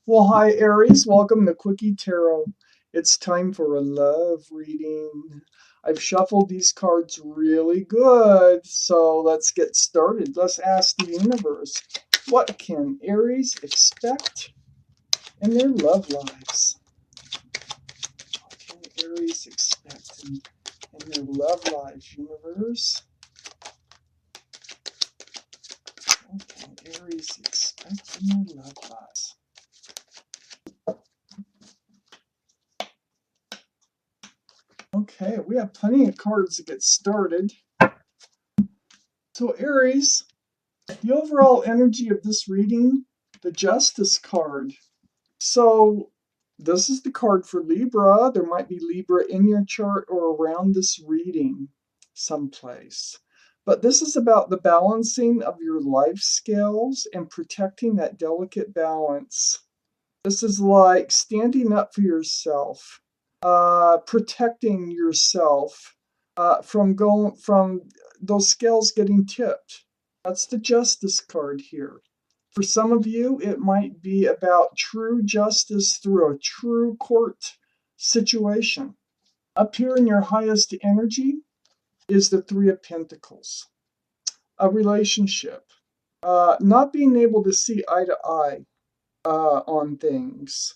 Well, hi, Aries. Welcome to Quickie Tarot. It's time for a love reading. I've shuffled these cards really good, so let's get started. Let's ask the universe, what can Aries expect in their love lives? What can Aries expect in their love lives, universe? What can Aries expect in their love lives? Okay, we have plenty of cards to get started. So Aries, the overall energy of this reading, the Justice card. So this is the card for Libra. There might be Libra in your chart or around this reading someplace. But this is about the balancing of your life scales and protecting that delicate balance. This is like standing up for yourself, protecting yourself from those scales getting tipped. That's the Justice card here. For some of you, it might be about true justice through a true court situation. Up here in your highest energy is the Three of Pentacles, a relationship, not being able to see eye to eye on things.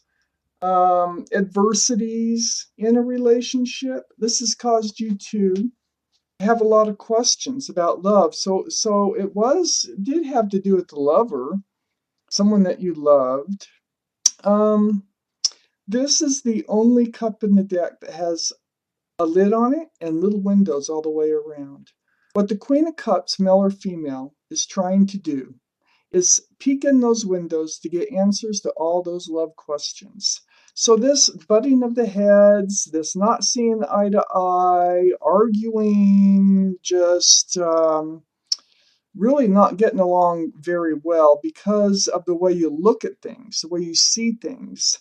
Adversities in a relationship. This has caused you to have a lot of questions about love. So did have to do with the lover, someone that you loved. This is the only cup in the deck that has a lid on it and little windows all the way around. What the Queen of Cups, male or female, is trying to do is peek in those windows to get answers to all those love questions. So this butting of the heads, this not seeing eye to eye, arguing, just really not getting along very well because of the way you look at things, the way you see things,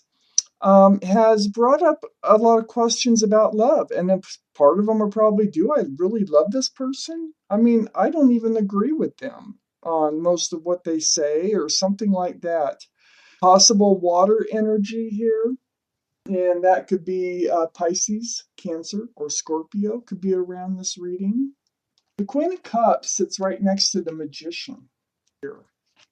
has brought up a lot of questions about love. And if part of them are probably, do I really love this person? I mean, I don't even agree with them on most of what they say or something like that. Possible water energy here. And that could be Pisces, Cancer, or Scorpio could be around this reading. The Queen of Cups sits right next to the Magician here.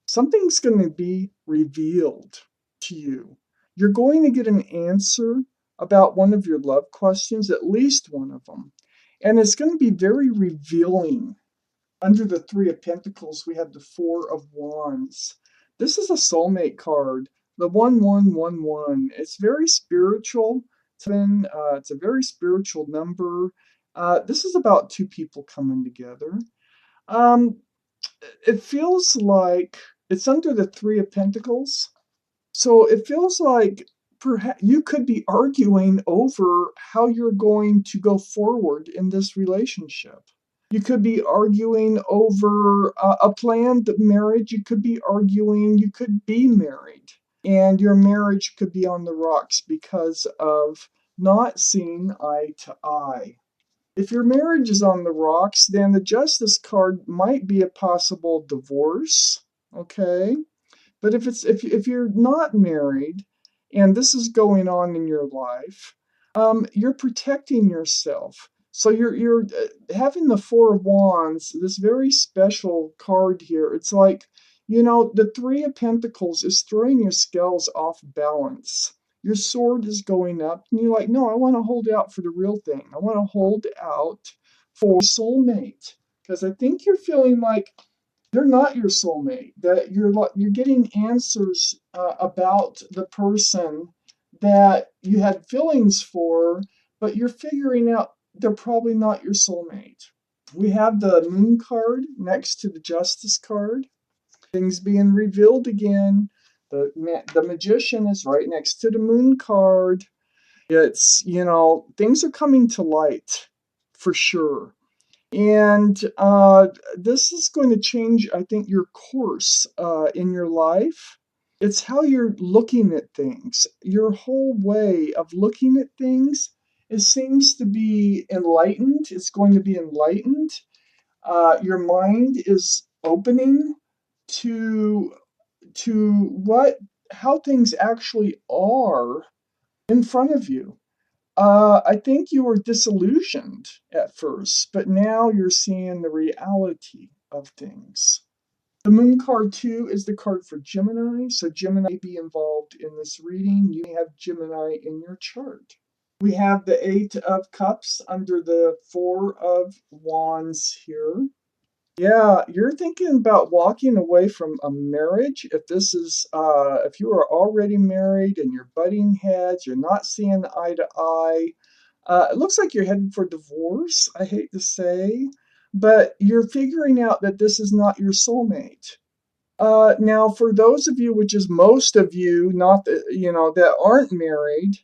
Something's going to be revealed to you. You're going to get an answer about one of your love questions, at least one of them. And it's going to be very revealing. Under the Three of Pentacles, we have the Four of Wands. This is a soulmate card, the 1111. It's very spiritual. It's a very spiritual number. This is about two people coming together. Um, it feels like it's under the Three of Pentacles. So it feels like perhaps you could be arguing over how you're going to go forward in this relationship. You could be arguing over a planned marriage. You could be arguing you could be married. And your marriage could be on the rocks because of not seeing eye to eye. If your marriage is on the rocks, then the Justice card might be a possible divorce, okay? But if you're not married and this is going on in your life, you're protecting yourself. So you're having the Four of Wands, this very special card here. It's like, the Three of Pentacles is throwing your scales off balance. Your sword is going up, and you're like, no, I want to hold out for the real thing. I want to hold out for soulmate. Because I think you're feeling like they're not your soulmate, that you're getting answers about the person that you had feelings for, but you're figuring out they're probably not your soulmate. We have the Moon card next to the Justice card. Things being revealed again. The Magician is right next to the Moon card. It's, things are coming to light for sure. And this is going to change, I think, your course in your life. It's how you're looking at things. Your whole way of looking at things, it seems to be enlightened. It's going to be enlightened. Your mind is opening to what how things actually are in front of you. I think you were disillusioned at first, but now you're seeing the reality of things. The moon card too is the card for Gemini, so Gemini may be involved in this reading. You may have Gemini in your chart. We have the Eight of Cups under the Four of Wands here. Yeah, you're thinking about walking away from a marriage. If you are already married and you're butting heads, you're not seeing eye to eye. It looks like you're headed for divorce, I hate to say, but you're figuring out that this is not your soulmate. Now, for those of you, which is most of you, not that that aren't married,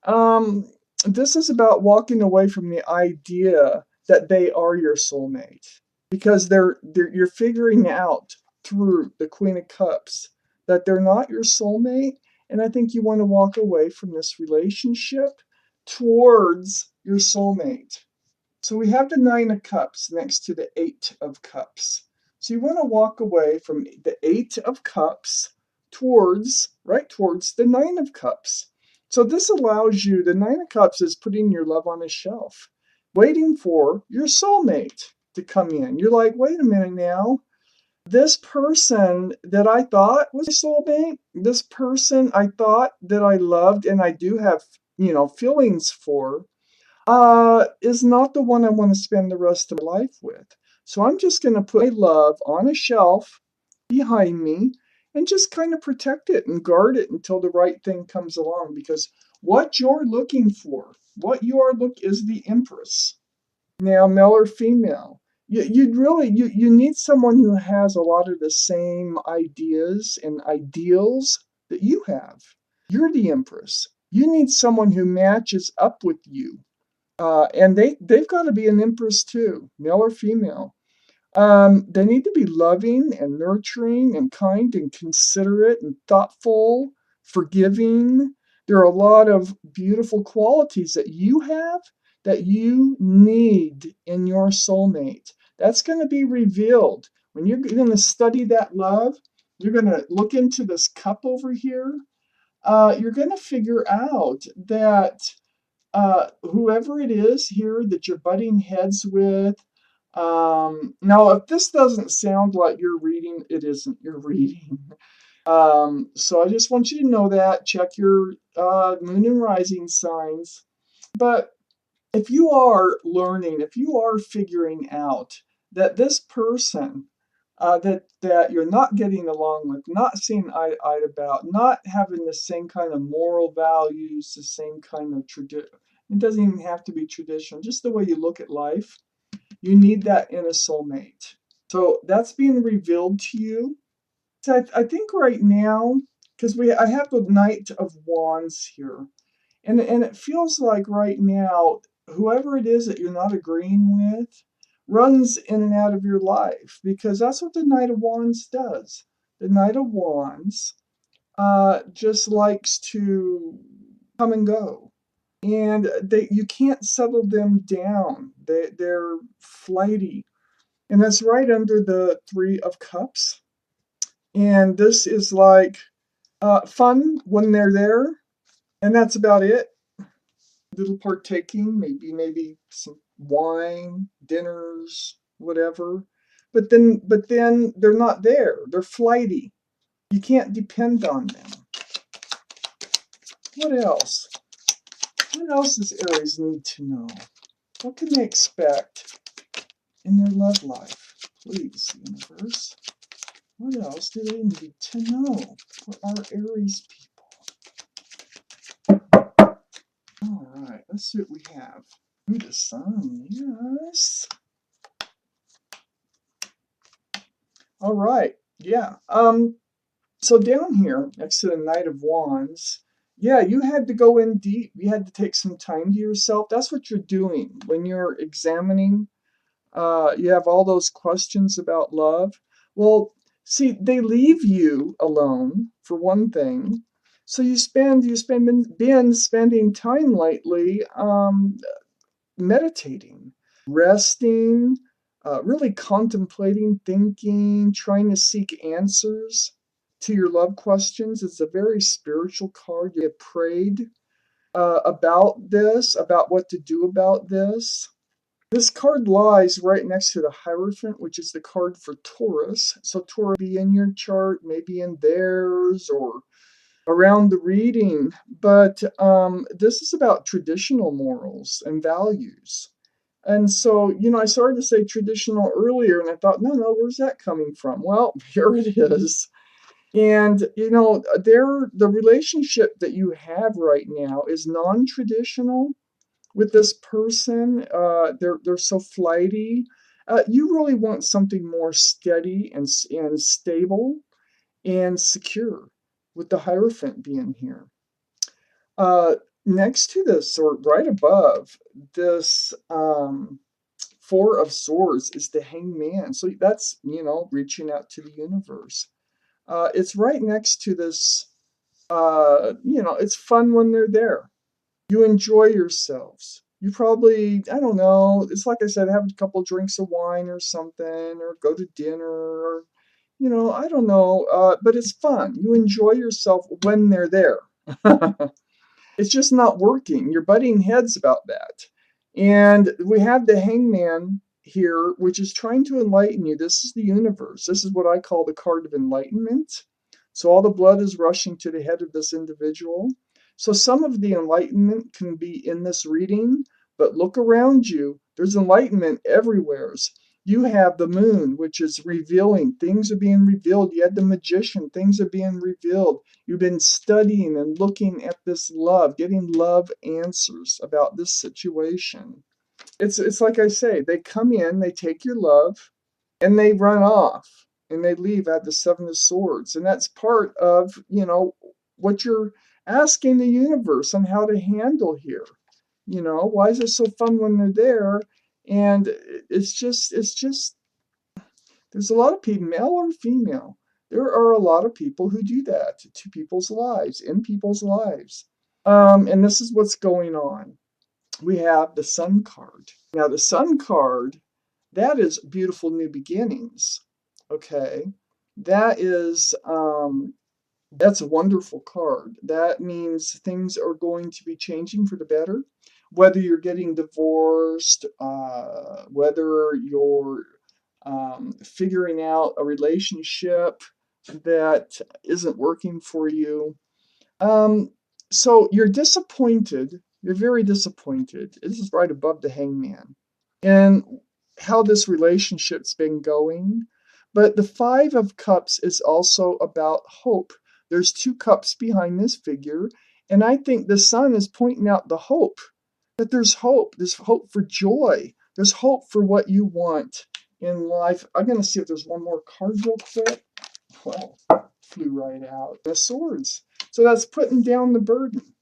um, this is about walking away from the idea that they are your soulmate, because you're figuring out through the Queen of Cups that they're not your soulmate, and I think you want to walk away from this relationship towards your soulmate. So we have the Nine of Cups next to the Eight of Cups. So you want to walk away from the Eight of Cups right towards the Nine of Cups. So this allows you, the Nine of Cups is putting your love on a shelf, waiting for your soulmate to come in. You're like, wait a minute now. This person that I thought was a soulmate, this person I thought that I loved and I do have, feelings for, is not the one I want to spend the rest of my life with. So I'm just going to put my love on a shelf behind me and just kind of protect it and guard it until the right thing comes along. Because what you're looking for, is the Empress. Now, male or female, you need someone who has a lot of the same ideas and ideals that you have. You're the Empress. You need someone who matches up with you, and they've got to be an Empress too, male or female. They need to be loving and nurturing and kind and considerate and thoughtful, forgiving. There are a lot of beautiful qualities that you have that you need in your soulmate. That's going to be revealed when you're going to study that love. You're going to look into this cup over here. You're going to figure out that whoever it is here that you're butting heads with. Now, if this doesn't sound like your reading, it isn't your reading. So I just want you to know that. Check your moon and rising signs. But if you are learning, if you are figuring out that this person that you're not getting along with, not seeing eye to eye about, not having the same kind of moral values, the same kind of tradition. It doesn't even have to be traditional, just the way you look at life. You need that in a soulmate. So that's being revealed to you. So I think right now, because I have the Knight of Wands here, and it feels like right now, whoever it is that you're not agreeing with runs in and out of your life, because that's what the Knight of Wands does. The Knight of Wands just likes to come and go, and you can't settle them down. They're flighty, and that's right under the Three of Cups. And this is like fun when they're there, and that's about it. Little partaking, maybe some wine, dinners, whatever. But then they're not there. They're flighty. You can't depend on them. What else? What else does Aries need to know? What can they expect in their love life? Please, universe. What else do they need to know for our Aries people? All right, let's see what we have. Ooh, the sun, yes. All right, yeah. So down here next to the Knight of Wands, yeah, you had to go in deep. You had to take some time to yourself. That's what you're doing when you're examining. You have all those questions about love. Well, see, they leave you alone for one thing. So been spending time lately meditating, resting, really contemplating, thinking, trying to seek answers to your love questions. It's a very spiritual card. You have prayed about this, about what to do about this. This card lies right next to the Hierophant, which is the card for Taurus. So Taurus may be in your chart, maybe in theirs, or around the reading. But this is about traditional morals and values. And so, I started to say traditional earlier, and I thought, no, where's that coming from? Well, here it is. And the relationship that you have right now is non-traditional with this person. They're so flighty. You really want something more steady and stable and secure, with the Hierophant being here. Next to this, or right above this, Four of Swords is the Hangman. So that's, reaching out to the universe. It's right next to this, it's fun when they're there. You enjoy yourselves. You probably, I don't know, it's like I said, have a couple drinks of wine or something, or go to dinner, or, I don't know, but it's fun. You enjoy yourself when they're there. It's just not working. You're butting heads about that. And we have the Hangman here, which is trying to enlighten you. This is the universe. This is what I call the card of enlightenment. So all the blood is rushing to the head of this individual. So some of the enlightenment can be in this reading, but look around you. There's enlightenment everywhere. You have the moon, which is revealing. Things are being revealed. You had the magician. Things are being revealed. You've been studying and looking at this love, getting love answers about this situation. It's like I say, they come in, they take your love, and they run off, and they leave at the Seven of Swords. And that's part of, what you're asking the universe on how to handle here. Why is it so fun when they're there? And it's just there's a lot of people, male or female, there are a lot of people who do that to people's lives, in people's lives. And this is what's going on. We have the Sun card. Now, the Sun card, that is beautiful new beginnings. Okay. That is, that's a wonderful card. That means things are going to be changing for the better. Whether you're getting divorced, whether you're figuring out a relationship that isn't working for you. So you're disappointed. You're very disappointed. This is right above the Hangman. And how this relationship's been going. But the Five of Cups is also about hope. There's two cups behind this figure. And I think the Sun is pointing out the hope. That there's hope. There's hope for joy. There's hope for what you want in life. I'm going to see if there's one more card real quick. Well, flew right out. The Swords. So that's putting down the burden.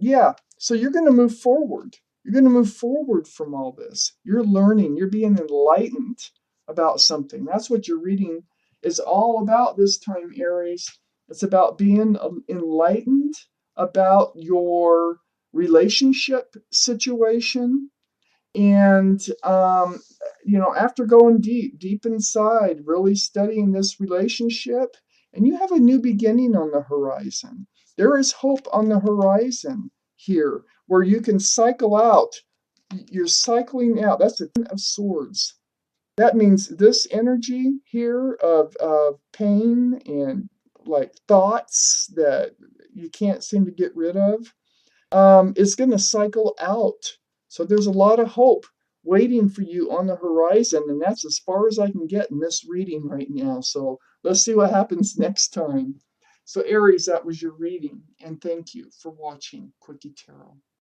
Yeah. So you're going to move forward. You're going to move forward from all this. You're learning. You're being enlightened about something. That's what your reading is all about this time, Aries. It's about being enlightened about your relationship situation. And, after going deep inside, really studying this relationship, and you have a new beginning on the horizon. There is hope on the horizon here where you can cycle out. You're cycling out. That's the Ten of Swords. That means this energy here of pain and like thoughts that you can't seem to get rid of is going to cycle out. So there's a lot of hope waiting for you on the horizon, and that's as far as I can get in this reading right now. So let's see what happens next time. So Aries, that was your reading, and thank you for watching Quickie Tarot.